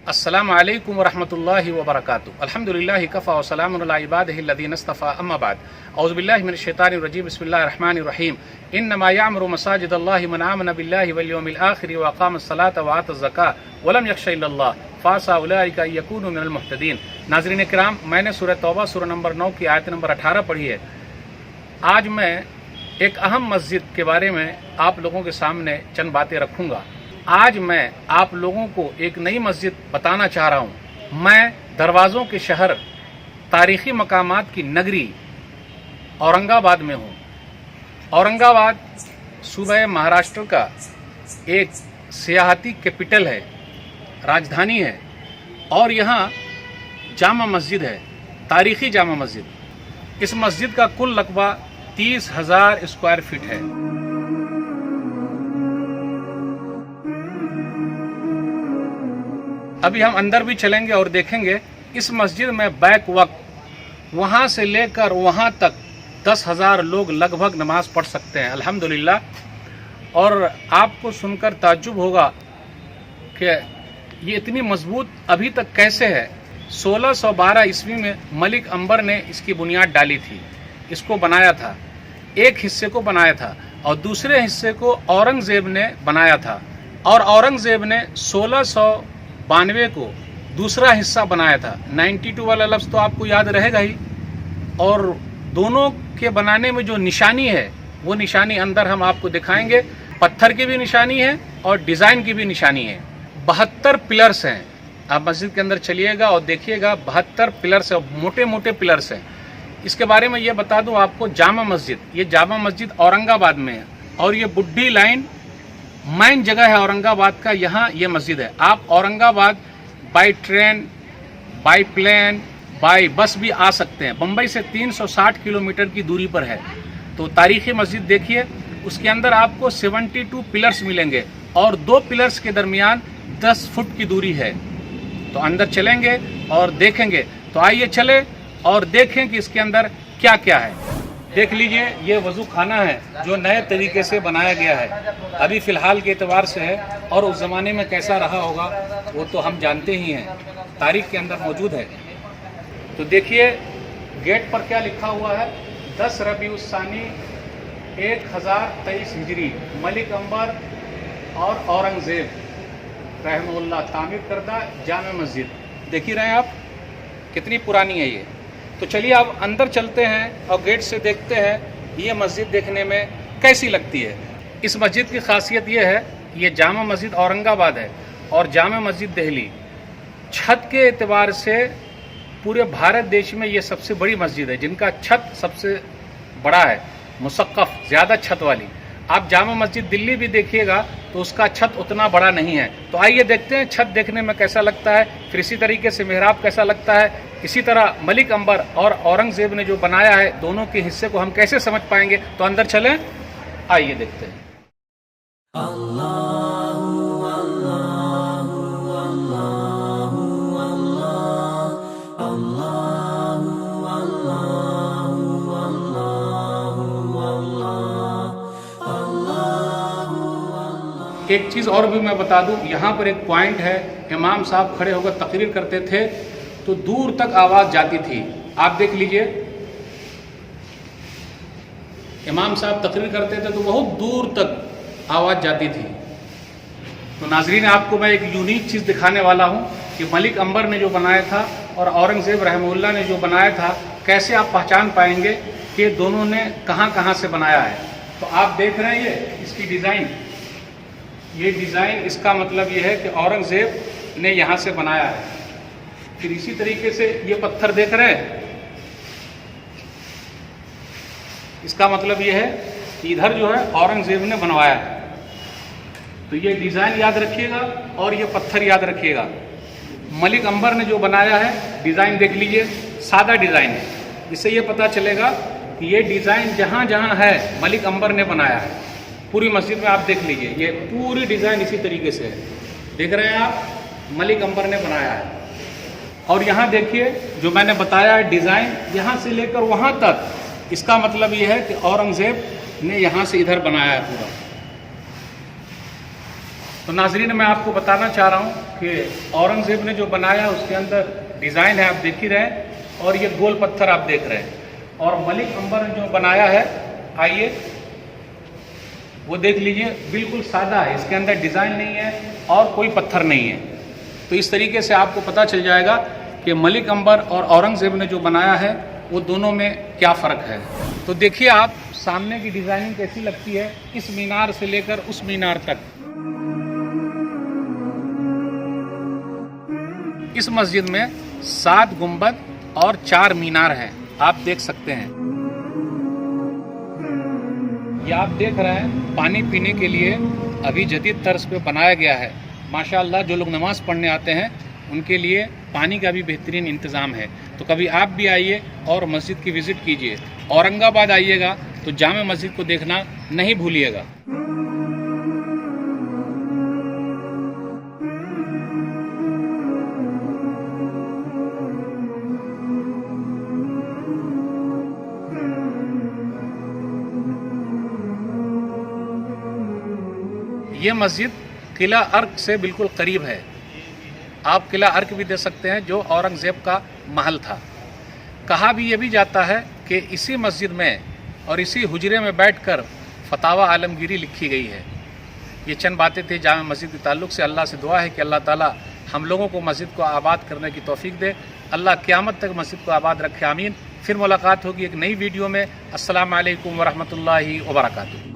अस्सलामु अलैकुम वरहमतुल्लाहि वबरकातुहू। अल्हम्दुलिल्लाहि कफ़ा व सलामुन अला इबादिहि अल्लज़ीना इस्तफ़ा अम्मा बाद। औज़ु बिल्लाहि मिनश शैतानिर रजीम। बिस्मिल्लाहिर रहमानिर रहीम। इन्नमा यअमुरु मसाजिदल्लाहि मन आमना बिल्लाहि वल यौमिल आखिर व अक़ामस सलाता व आतज़ ज़कात व लम यख़्शा इल्लल्लाह फ़असा उलाइका अन यकूनु मिनल मुहतदीन। नाज़रीन किराम, मैंने सूरह तौबा सूरह नंबर 9 की आयत नंबर 18 पढ़ी है। आज मैं एक अहम मस्जिद के बारे में आप लोगों के सामने चंद बातें रखूंगा। आज मैं आप लोगों को एक नई मस्जिद बताना चाह रहा हूं। मैं दरवाज़ों के शहर, तारीख़ी मकामात की नगरी औरंगाबाद में हूं। औरंगाबाद सूबे महाराष्ट्र का एक सियाहती कैपिटल है, राजधानी है, और यहाँ जामा मस्जिद है, तारीख़ी जामा मस्जिद। इस मस्जिद का कुल रकबा 30,000 स्क्वायर फीट है। अभी हम अंदर भी चलेंगे और देखेंगे इस मस्जिद में बैक वक्त वहाँ से लेकर वहाँ तक 10,000 लोग लगभग नमाज पढ़ सकते हैं, अल्हम्दुलिल्लाह। और आपको सुनकर ताज्जुब होगा कि ये इतनी मजबूत अभी तक कैसे है। 1612 ईस्वी में मलिक अंबर ने इसकी बुनियाद डाली थी, इसको बनाया था। एक हिस्से को बनाया था और दूसरे हिस्से को औरंगजेब ने बनाया था, और औरंगजेब ने 1692 को दूसरा हिस्सा बनाया था। 92 वाला लफ्ज़ तो आपको याद रहेगा ही। और दोनों के बनाने में जो निशानी है वो निशानी अंदर हम आपको दिखाएंगे। पत्थर की भी निशानी है और डिज़ाइन की भी निशानी है। 72 पिलर्स हैं। आप मस्जिद के अंदर चलिएगा और देखिएगा, 72 पिलर्स है, मोटे मोटे पिलर्स हैं। इसके बारे में ये बता दूं आपको, जामा मस्जिद, ये जामा मस्जिद औरंगाबाद में है और ये बुड्ढी लाइन मेन जगह है औरंगाबाद का। यहाँ ये मस्जिद है। आप Aurangabad by train, by plane, by bus भी आ सकते हैं। बम्बई से 360 किलोमीटर की दूरी पर है। तो तारीख़ी मस्जिद देखिए, उसके अंदर आपको 72 पिलर्स मिलेंगे और 2 पिलर्स के दरमियान 10 फुट की दूरी है। तो अंदर चलेंगे और देखेंगे। तो आइए चले और देखें कि इसके अंदर क्या क्या है। देख लीजिए, ये वज़ू खाना है जो नए तरीके से बनाया गया है, अभी फ़िलहाल के एतबार से है, और उस ज़माने में कैसा रहा होगा वो तो हम जानते ही हैं, तारीख़ के अंदर मौजूद है। तो देखिए गेट पर क्या लिखा हुआ है, 10 रबीउस्सानी 1023 हिजरी, मलिक अंबर और औरंगज़ेब रहमहुल्लाह तामीर करदा जामा मस्जिद। देख ही रहे हैं आप कितनी पुरानी है ये। तो चलिए आप अंदर चलते हैं और गेट से देखते हैं ये मस्जिद देखने में कैसी लगती है। इस मस्जिद की खासियत ये है, ये जामा मस्जिद औरंगाबाद है और जामा मस्जिद दिल्ली। छत के एतबार से पूरे भारत देश में ये सबसे बड़ी मस्जिद है, जिनका छत सबसे बड़ा है, मुसक्क़फ़, ज़्यादा छत वाली। आप जामा मस्जिद दिल्ली भी देखिएगा तो उसका छत उतना बड़ा नहीं है। तो आइए देखते हैं छत देखने में कैसा लगता है, फिर इसी तरीके से मिहराब कैसा लगता है। इसी तरह मलिक अंबर और औरंगज़ेब ने जो बनाया है, दोनों के हिस्से को हम कैसे समझ पाएंगे। तो अंदर चलें, आइए देखते हैं। एक चीज़ और भी मैं बता दूं, यहाँ पर एक पॉइंट है, इमाम साहब खड़े होकर तकरीर करते थे तो दूर तक आवाज़ जाती थी। आप देख लीजिए, इमाम साहब तकरीर करते थे तो बहुत दूर तक आवाज़ जाती थी। तो नाजरीन, आपको मैं एक यूनिक चीज़ दिखाने वाला हूँ कि मलिक अंबर ने जो बनाया था और औरंगज़ेब रहमहुल्लाह ने जो बनाया था, कैसे आप पहचान पाएंगे कि दोनों ने कहाँ कहाँ से बनाया है। तो आप देख रहे हैं ये इसकी डिज़ाइन, ये डिज़ाइन, इसका मतलब ये है कि औरंगज़ेब ने यहाँ से बनाया है। फिर इसी तरीके से ये पत्थर देख रहे हैं, इसका मतलब ये है कि इधर जो है औरंगज़ेब ने बनवाया है। तो ये डिज़ाइन याद रखिएगा और ये पत्थर याद रखिएगा। मलिक अंबर ने जो बनाया है, डिज़ाइन देख लीजिए, सादा डिज़ाइन है। इससे ये पता चलेगा कि ये डिज़ाइन जहाँ जहाँ है मलिक अंबर ने बनाया है। पूरी मस्जिद में आप देख लीजिए, ये पूरी डिज़ाइन इसी तरीके से है। देख रहे हैं आप, मलिक अंबर ने बनाया है। और यहाँ देखिए जो मैंने बताया है डिज़ाइन, यहाँ से लेकर वहाँ तक, इसका मतलब ये है कि औरंगज़ेब ने यहाँ से इधर बनाया है पूरा। तो नाजरीन, मैं आपको बताना चाह रहा हूँ कि औरंगज़ेब ने जो बनाया उसके अंदर डिज़ाइन है, आप देख ही रहे हैं, और ये गोल पत्थर आप देख रहे हैं। और मलिक अंबर ने जो बनाया है, आइए वो देख लीजिए, बिल्कुल सादा है, इसके अंदर डिज़ाइन नहीं है और कोई पत्थर नहीं है। तो इस तरीके से आपको पता चल जाएगा कि मलिक अंबर और औरंगज़ेब ने जो बनाया है वो दोनों में क्या फ़र्क है। तो देखिए आप सामने की डिज़ाइनिंग कैसी लगती है, इस मीनार से लेकर उस मीनार तक। इस मस्जिद में 7 गुंबद और 4 मीनार हैं, आप देख सकते हैं। ये आप देख रहे हैं पानी पीने के लिए अभी जदीद तर्ज पे बनाया गया है। माशाअल्लाह, जो लोग नमाज़ पढ़ने आते हैं उनके लिए पानी का भी बेहतरीन इंतज़ाम है। तो कभी आप भी आइए और मस्जिद की विज़िट कीजिए। औरंगाबाद आइएगा तो जामे मस्जिद को देखना नहीं भूलिएगा। ये मस्जिद किला अर्क से बिल्कुल करीब है। आप किला अर्क भी दे सकते हैं, जो औरंगज़ेब का महल था। कहा भी ये भी जाता है कि इसी मस्जिद में और इसी हुजरे में बैठकर फतावा आलमगीरी लिखी गई है। ये चंद बातें थी जामे मस्जिद के ताल्लुक़ से। अल्लाह से दुआ है कि अल्लाह ताला हम लोगों को मस्जिद को आबाद करने की तौफीक दे। अल्लाह क़यामत तक मस्जिद को आबाद रखे, आमीन। फिर मुलाकात होगी एक नई वीडियो में। अस्सलाम वालेकुम वरहमतुल्लाहि वबरकातुहू।